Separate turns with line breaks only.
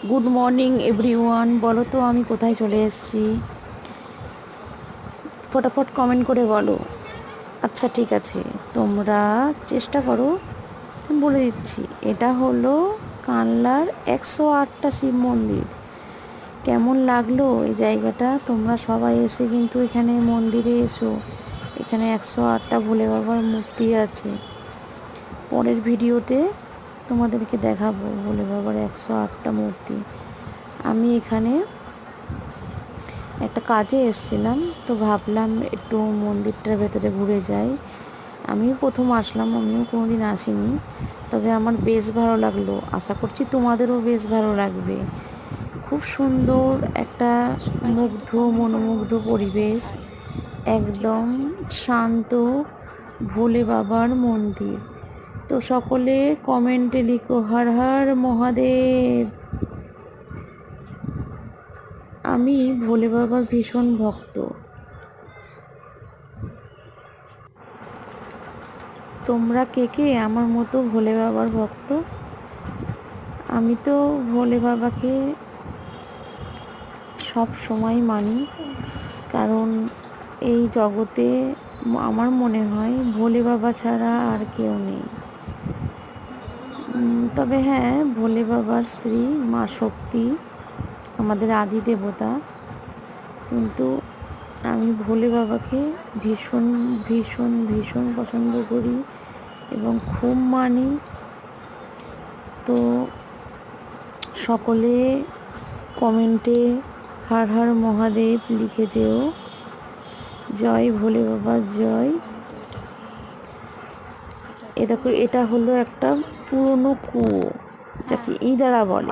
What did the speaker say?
Good morning everyone. বলো তো আমি কোথায় চলে এসেছি? ফটাফট কমেন্ট করে বলো। আচ্ছা ঠিক আছে, তোমরা চেষ্টা করো, আমি বলে দিচ্ছি। এটা হলো কানলার 108টা শিব মন্দির। কেমন লাগলো এই জায়গাটা? তোমরা সবাই এসে কিন্তু এখানে মন্দিরে এসো। এখানে 108টা ভোলে বাবার মূর্তি আছে। পরের ভিডিওতে তোমাদেরকে দেখাবো ভোলে বাবার 108টা মূর্তি। আমি এখানে একটা কাজে এসেছিলাম, তো ভাবলাম একটু মন্দিরটার ভেতরে ঘুরে যাই। আমিও প্রথম আসলাম, আমিও কোনোদিন আসিনি, তবে আমার বেশ ভালো লাগলো। আশা করছি তোমাদেরও বেশ ভালো লাগবে। খুব সুন্দর একটা মনোমুগ্ধ পরিবেশ, একদম শান্ত ভোলে বাবার মন্দির। তো সকলে কমেন্টে লিখো হর হর মহাদেব। আমি ভোলে বাবার ভীষণ ভক্ত। তোমরা কে কে আমার মতো ভোলে বাবার ভক্ত? আমি তো ভোলে বাবাকে সব সময় মানি, কারণ এই জগতে আমার মনে হয় ভোলে বাবা ছাড়া আর কেউ নেই। তবে হ্যাঁ, ভোলে বাবার স্ত্রী মা শক্তি আমাদের আদি দেবতা, কিন্তু আমি ভোলে বাবাকে ভীষণ ভীষণ ভীষণ পছন্দ করি এবং খুব মানি। তো সকলে কমেন্টে হর হর মহাদেব লিখে যেও। জয় ভোলে বাবা জয়। এ দেখো, এটা হলো একটা পুরনো কুয়ো, যাকে ইদারা বলে।